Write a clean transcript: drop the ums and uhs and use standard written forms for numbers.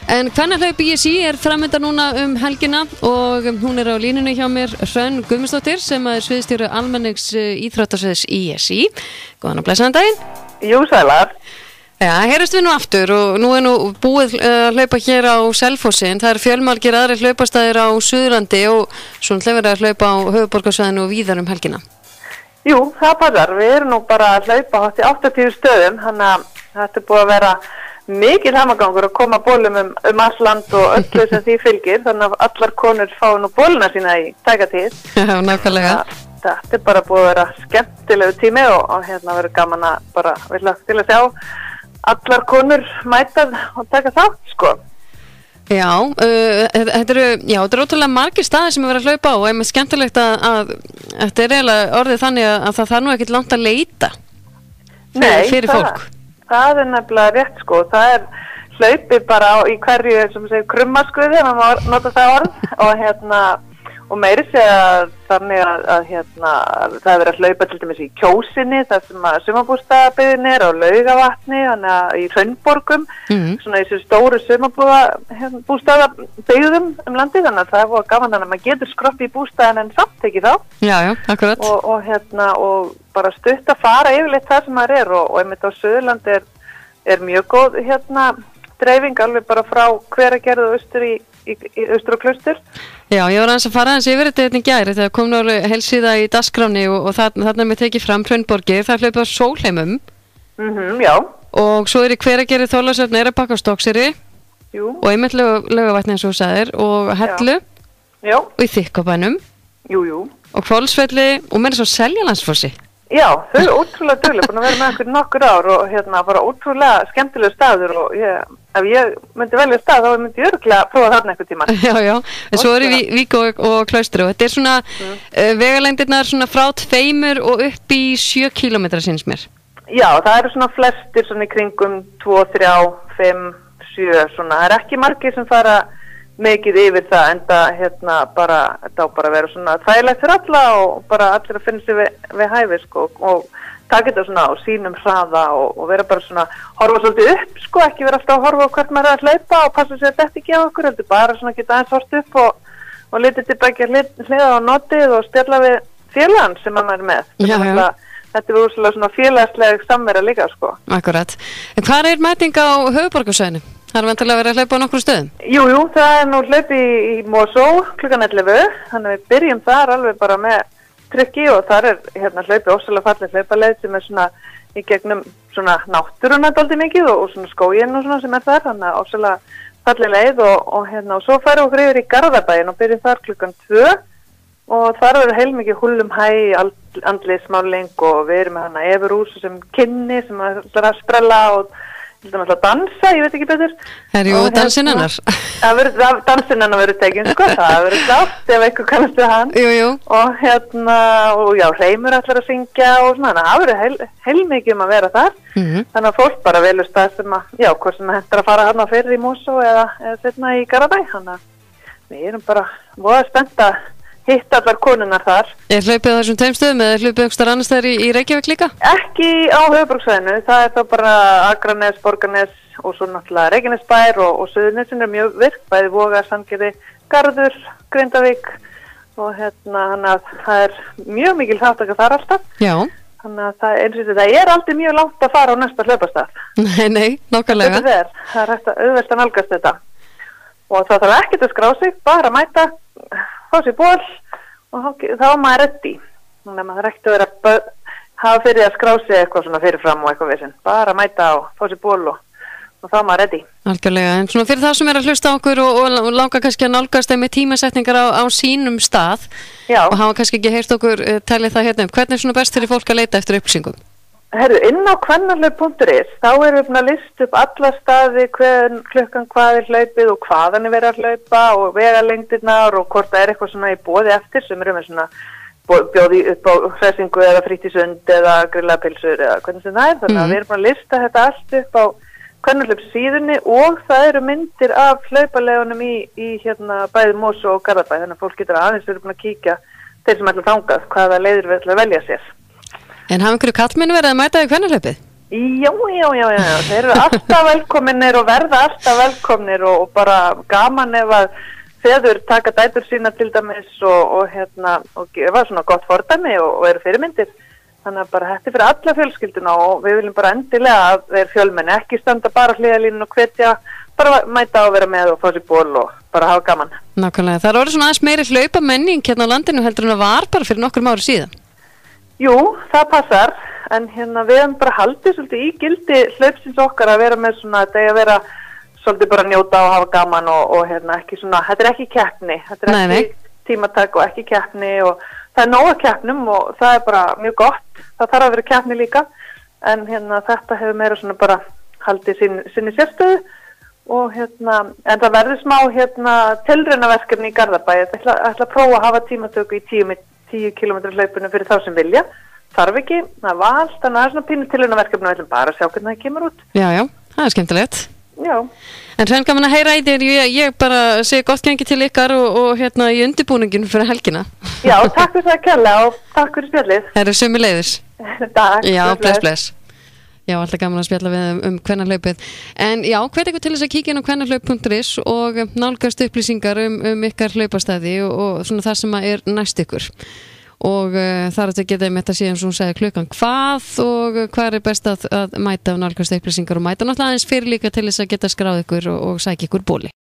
En kvennahlaup ISÍ framöndan núna helgina og hún á línunni hjá mér Hrönn Guðmundsdóttir sem sviðsstjóri almennings íþróttasviðs ISÍ. Góðan og blessaðan daginn. Jú, sælar. Já, heyrðust við nú aftur og nú nú búið að hlaupa hér á Selfossi en það fjölmargir aðrir hlaupastæðir á Suðurlandi og svo verið að hlaupa á höfuðborgarsvæðinu og víðar víðar. Jú, það passar. Við nú bara að hlaupa hátt í 80 stöðum, þannig að þetta búið að vera mikil hamagangur að koma bólum allt land og öllu sem því fylgir, þannig að allar konur fá nú bóluna sína í tækatíð. Já, nákvæmlega. Þetta bara búið að vera skemmtilegu tími og verður gaman að bara vilja til að sjá allar konur mætað og taka þátt, sko. Já, þetta er ótrúlega margir staðir sem verið að hlaupa á og einmitt skemmtilegt að þetta eiginlega orðið þannig að það þarf nú ekkert langt að leita fyrir fólk. Það nefnilega rétt, sko. Það hlaupi bara í hverju, sem segir, krummaskuði, ef maður nota það orð og meiri segja þannig að það verið að hlaupa til dæmis í Kjósinni, þar sem að sumarbústaðabyggðin á Laugavatni, þannig að í Hraunborgum, svona í þessu stóru sumarbústaðabyggðum landið, þannig að það var gaman þannig að maður getur skroppi í bústaðin en samt ekki þá. Já, akkurat. Og bara stutt að fara yfirleitt það sem maður og einmitt á Suðurlandi mjög góð dreifing alveg bara frá Hveragerði og austur og Klaustur. Já, ég var aðeins að fara aðeins yfir þetta í gær, þetta kom nú heilsíða í dagskráni og þarna með tekið fram Hraunborgir, það hlaupið á Sólheimum. Já. Og svo í Hveragerði, Þorlákshöfn, Eyrarbakka og Stokkseyri. Jú. Og einmitt Laugavatni eins og þú sagðir og Hellu. Já. Og í Þykkvabænum. Jú. Og Hvolsvelli og meira svo Seljalandsfossi. Já, þau ótrúlega dugleg, búin að vera með nokkur ár og bara ótrúlega skemmtilega staður og ef ég myndi velja stað þá myndi ég örugglega prófa þarna einhvern tímann. Já, en svo í Vík og Klaustri og þetta svona vegalengdirnar svona frá 2 og upp í 7 kilometra síns mér. Já, það eru svona flestir svona í kringum 2, 3, 5, 7 svona, það ekki margir sem fara mikið yfir það enda bara þetta á bara að vera svona þægilegt fyrir alla og bara allir að finna sig við hæfi, sko, og taka þetta svona á sínum hraða og vera bara svona horfa svolítið upp, sko, ekki vera alltaf að horfa á hvert maður að hlaupa og passa sér að þetta ekki á okkur, heldur bara svona geta aðeins hort upp og litið tilbækja hliða á notið og stjalla við félagann sem maður með. Já. Þetta úrslega svona félagsleg samvera líka, sko. Akkurat. En hvað mæting á höfuðborgarsvæðinu? Það vantilega verið að hlaupa á nokkrum stöðum? Jú, það nú hlaupi í Mosó klukkan 11, þannig að við byrjum þar alveg bara með trykki og þar hlaupi ósæðlega fallið hlaupaleið sem svona í gegnum svona náttúruna dálítið mikið og svona skóginn og svona sem þar, þannig að ósæðlega fallið leið og svo færum við okkur yfir í Garðabæinn og byrjum þar klukkan 2 og þar verður heilmikið húllumhæ, andlitsmáling og við erum með Efurús sem kynni sem ætlar að sprella og að dansa, ég veit ekki betur. Dansinn hennar. Dansinn hennar verður tekinn, sko, það verður klárt ef eitthvað kannast við hann. Jú. Og já, Hreimur ætlar að syngja og svona, það verður heilmikið að vera þar. Þannig að fólk bara velur stað sem hvort sem hendur að fara hann fyrir í Mosó eða setna í Garðabæ. Þannig að við erum bara voða spennt að hitta allar konunnar þar. Hlaupið á þessum 2 stöðum eða hlaupið einhverstaðar annars staðar í Reykjavík líka? Ekki á höfuðborgarsvæðinu, það þá bara Akranes, Borgarnes og svo náttúrulega Reykjanesbær og Suðurnesin mjög virk, bæði Voga, Sandgerði, Garður, Grindavík og þannig að það mjög mikil þátttaka þar alltaf. Já. Þannig að það aldrei mjög langt að fara á næsta hlaupastað. Nei, nákvæmlega. Það hægt að auðvelt að nálgast þetta. Og það þarf ekkert að skrá sig, bara mæta, fá sér ból og þá maður reddi. Þannig að maður ekkert að vera hafa fyrir að skrá sig eitthvað svona fyrirfram og eitthvað vissin. Bara mæta og fá sér ból og þá maður reddi. Algjörlega, en svona fyrir það sem að hlusta okkur og langa kannski að nálgast með tímasetningar á sínum stað. Já. Og hafa kannski ekki heyrt okkur talið það hérna hvernig svona best fyrir fólk að leita eftir upplýsingum? Inn á kvennalaup.is þá erum við að lista upp alla staði klukkan hvað hlaupið og hvaðan verið að hlaupa og vegalengdirnar og hvort það eitthvað svona í boði eftir sem með svona bjóði upp á hressingu eða frítísund eða grillapilsur eða hvernig sem það þannig að við erum að lista þetta allt upp á kvennalaupssíðunni og það eru myndir af hlaupalegunum í bæði Mosó og Garðabæ þannig að fólk getur aðeins verið búin að kíkja þeir sem ætla þangað hvaða leiðir við ætla að velja sér. En hafa einhverju kallmenn verið að mæta í kvennalaupið? Já, þeir eru alltaf velkominir og verða alltaf velkominir og bara gaman ef að feður taka dætur sína til dæmis og gefa svona gott fordæmi og eru fyrirmyndir. Þannig að bara þetta fyrir alla fjölskylduna og við viljum bara endilega að þeir fjölmenni ekki standa bara hliðalínu og hvetja, bara mæta og vera með og fá sér ból og bara hafa gaman. Nákvæmlega, það er orðið svona aðeins meiri hlaupamenning hérna á landinu heldur en það var bara fyrir nokkrum ári síðan. Jú, það passar, en við hefum bara haldið svolítið í gildi hlaupsins okkar að vera með svona, þetta að vera svolítið bara njóta og hafa gaman og ekki svona, þetta er ekki keppni, þetta er ekki tímatak og ekki keppni og það er nóg að keppnum og það er bara mjög gott, það þarf að vera keppni líka, en þetta hefur meira svona bara haldið sinni sérstöðu og en það verður smá tilraunaverkefni í Garðabæ, ég ætla að prófa að hafa tímatöku í 10 km hlaupinu fyrir þá sem vilja, þarf ekki, það er val, þannig að það er svona pínu tilraunaverkefni og við ætlum bara að sjá hvernig það kemur út. Já, það er skemmtilegt. Já. En hrein gaman að heyra í þér, ég bara segi gott gengi til ykkar og í undirbúningin fyrir helgina. Já, takk fyrir það kærlega og takk fyrir spjallið. Það eru sömuleiðis. Takk. Já, bless. Já, alltaf gaman að spjalla við kvennahlaupið. En já, hvet ykkur til þess að kíkja inn á kvennahlaup.is og nálgast upplýsingar ykkar hlaupastæði og svona það sem er næst ykkur. Og þar að geta með þetta síðan sem hún segja klukkan hvað og hvað er best að mæta og nálgast upplýsingar og mæta náttúrulega aðeins fyrir líka til þess að geta skráð ykkur og sækja ykkur bóli.